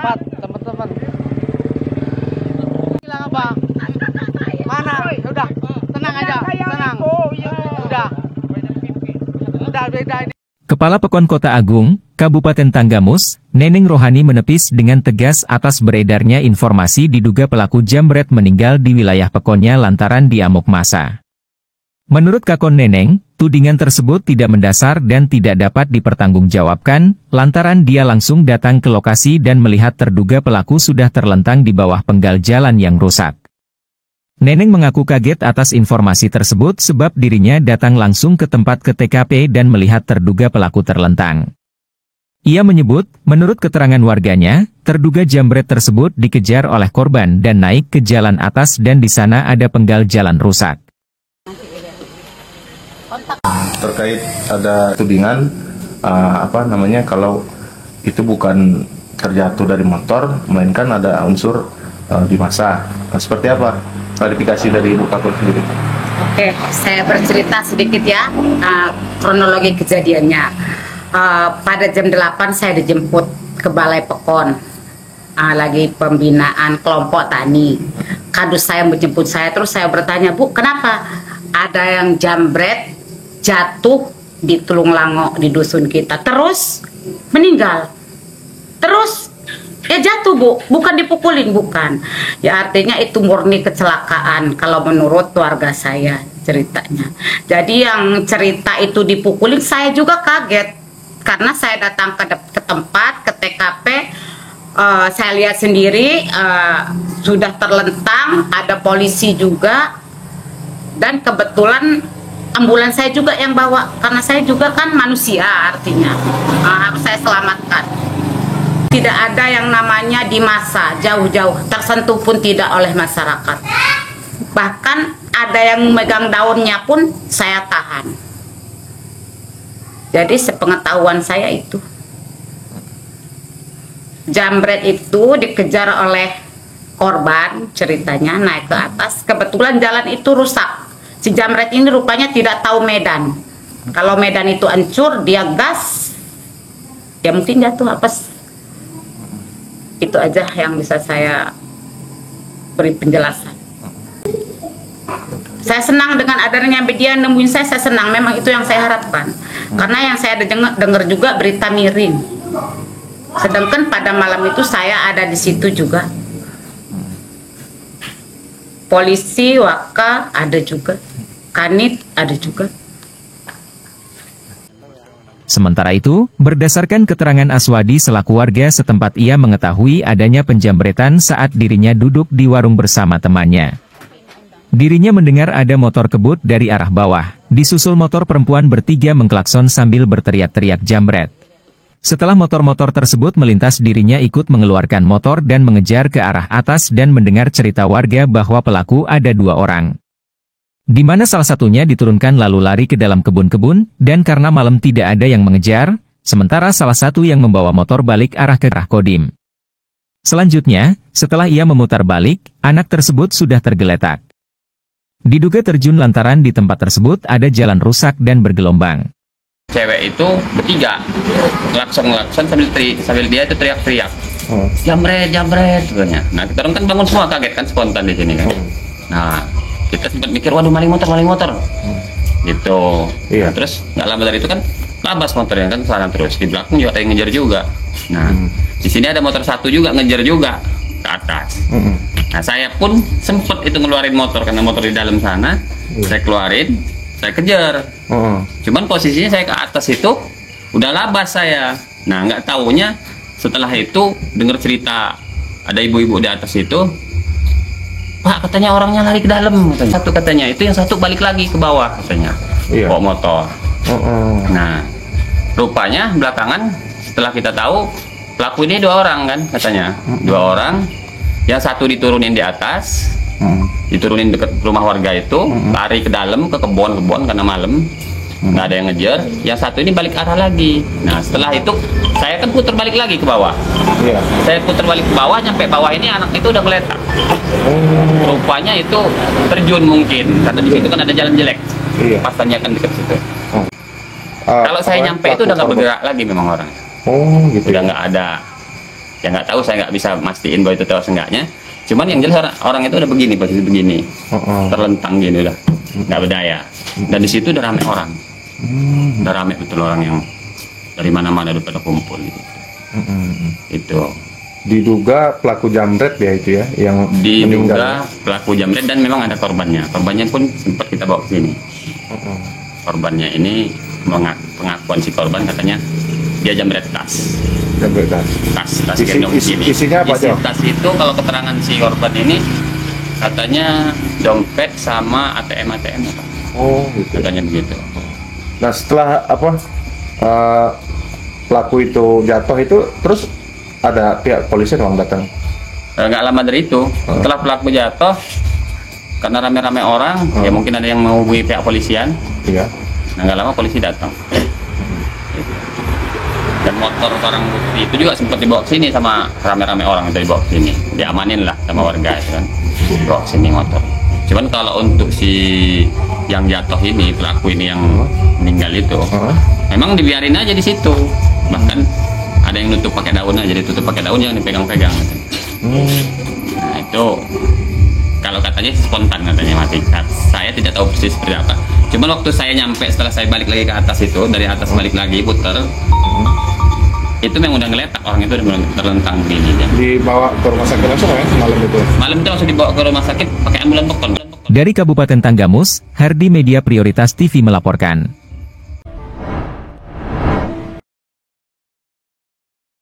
Cepat, teman-teman. Bilang apa? Mana? Udah, tenang aja, tenang. Udah beda ini. Kepala Pekon Kota Agung, Kabupaten Tanggamus, Neneng Rohani menepis dengan tegas atas beredarnya informasi diduga pelaku jambret meninggal di wilayah Pekonnya lantaran diamuk massa. Menurut Kakon Neneng, tudingan tersebut tidak mendasar dan tidak dapat dipertanggungjawabkan, lantaran dia langsung datang ke lokasi dan melihat terduga pelaku sudah terlentang di bawah penggal jalan yang rusak. Neneng mengaku kaget atas informasi tersebut sebab dirinya datang langsung ke tempat ke TKP dan melihat terduga pelaku terlentang. Ia menyebut, menurut keterangan warganya, terduga jambret tersebut dikejar oleh korban dan naik ke jalan atas dan di sana ada penggal jalan rusak. Terkait ada tudingan kalau itu bukan terjatuh dari motor, melainkan ada unsur di massa. Seperti apa klarifikasi dari Ibu Kakon sendiri? Oke, saya bercerita sedikit ya kronologi kejadiannya. Pada jam 8 saya dijemput ke Balai Pekon, lagi pembinaan kelompok tani. Kadus saya menjemput saya, terus saya bertanya, Bu, kenapa ada yang jambret jatuh di Tulunglango di dusun kita, terus meninggal, terus ya jatuh, Bu, bukan dipukulin, bukan. Ya artinya itu murni kecelakaan kalau menurut keluarga saya ceritanya. Jadi yang cerita itu dipukulin, saya juga kaget karena saya datang ke tempat, ke TKP, saya lihat sendiri sudah terlentang, ada polisi juga, dan kebetulan ambulans saya juga yang bawa karena saya juga kan manusia, artinya harus saya selamatkan. Tidak ada yang namanya di massa, jauh-jauh, tersentuh pun tidak oleh masyarakat. Bahkan ada yang memegang daunnya pun saya tahan. Jadi sepengetahuan saya itu, jambret itu dikejar oleh korban, ceritanya naik ke atas. Kebetulan jalan itu rusak. Si jambret ini rupanya tidak tahu medan. Kalau medan itu hancur, dia gas, ya mungkin jatuh apes. Itu aja yang bisa saya beri penjelasan. Saya senang dengan adanya media nemuin saya senang. Memang itu yang saya harapkan. Karena yang saya dengar juga berita miring. Sedangkan pada malam itu saya ada di situ juga. Polisi, Waka ada juga. Kanit ada juga. Sementara itu, berdasarkan keterangan Aswadi selaku warga setempat, ia mengetahui adanya penjambretan saat dirinya duduk di warung bersama temannya. Dirinya mendengar ada motor kebut dari arah bawah, disusul motor perempuan bertiga mengklakson sambil berteriak-teriak jambret. Setelah motor-motor tersebut melintas, dirinya ikut mengeluarkan motor dan mengejar ke arah atas dan mendengar cerita warga bahwa pelaku ada 2 orang. Di mana salah satunya diturunkan lalu lari ke dalam kebun-kebun, dan karena malam tidak ada yang mengejar, sementara salah satu yang membawa motor balik arah ke arah Kodim. Selanjutnya, setelah ia memutar balik, anak tersebut sudah tergeletak. Diduga terjun lantaran di tempat tersebut ada jalan rusak dan bergelombang. Cewek itu bertiga, ngelakson sambil dia itu teriak-teriak, jambret, jambret, sebenarnya. Nah kita orang kan bangun semua, kaget kan, spontan di sini kan. Nah kita sempat mikir, waduh maling motor, gitu. Iya. Nah, terus nggak lama dari itu kan labas motornya kan sana terus di belakang juga ada yang ngejar juga. Nah di sini ada motor satu juga ngejar juga ke atas. Nah saya pun sempet itu ngeluarin motor karena motor di dalam sana, saya keluarin, saya kejar. Cuman posisinya saya ke atas itu udah labas saya. Nah nggak taunya setelah itu dengar cerita ada ibu-ibu di atas itu, Pak katanya orangnya lari ke dalam, katanya. Satu katanya itu, yang satu balik lagi ke bawah katanya, bawa motor. Nah rupanya belakangan setelah kita tahu pelaku ini 2 orang kan katanya, 2 orang, yang satu diturunin di atas, diturunin dekat rumah warga itu, lari ke dalam ke kebon karena malam nggak ada yang ngejar, yang satu ini balik arah lagi. Nah setelah itu saya kan putar balik lagi ke bawah. Saya putar balik ke bawah, nyampe bawah ini anak itu udah geletak. Rupanya itu terjun mungkin karena di situ kan ada jalan jelek, pas tanyakan dekat situ. Kalau saya nyampe itu udah nggak bergerak lagi memang orangnya. Udah nggak ada Ya nggak tahu, saya nggak bisa mastiin bahwa itu tewas enggaknya. Cuman yang jelas orang itu udah begini, posisi begini, terlentang gini udah, nggak berdaya. Dan di situ udah rame orang, udah rame betul orang yang dari mana-mana udah pada kumpul gitu. Itu Diduga pelaku jamret ya itu ya, yang diduga meninggal. pelaku jamret dan memang ada korbannya. Korbannya pun sempat kita bawa ke sini. Korbannya ini pengakuan si korban katanya dia jamret tas. Jamret tas. Tas gendong sini. Isinya apa Isi aja? tas itu kalau keterangan si korban ini katanya dompet sama ATM apa? Oh, gitu. Katanya begitu. Nah, setelah apa pelaku itu jatuh itu, terus ada pihak polisi doang datang. Nggak lama dari itu, setelah pelaku jatuh, karena rame-rame orang, ya mungkin ada yang menghubungi pihak polisian. Iya. Nah, nggak lama polisi datang. Dan motor barang bukti itu juga sempat dibawa ke sini sama rame-rame orang itu, dibawa ke sini. Diamanin lah sama warga itu kan. Dibawa ke sini motor. Cuman kalau untuk si yang jatuh ini, pelaku ini yang meninggal itu, memang dibiarin aja di situ. Bahkan ada yang nutup pakai daun aja, ditutup pakai daun, jangan dipegang-pegang. Nah itu kalau katanya spontan katanya mati. Saya tidak tahu persis seperti apa. Cuman waktu saya nyampe setelah saya balik lagi ke atas itu, dari atas balik lagi putar, itu memang udah ngeletak, orang itu udah terlentang begini. Dibawa ke rumah sakit langsung ya malam itu? Malam itu langsung dibawa ke rumah sakit pakai ambulan pekon. Dari Kabupaten Tanggamus, Hardi Media Prioritas TV melaporkan.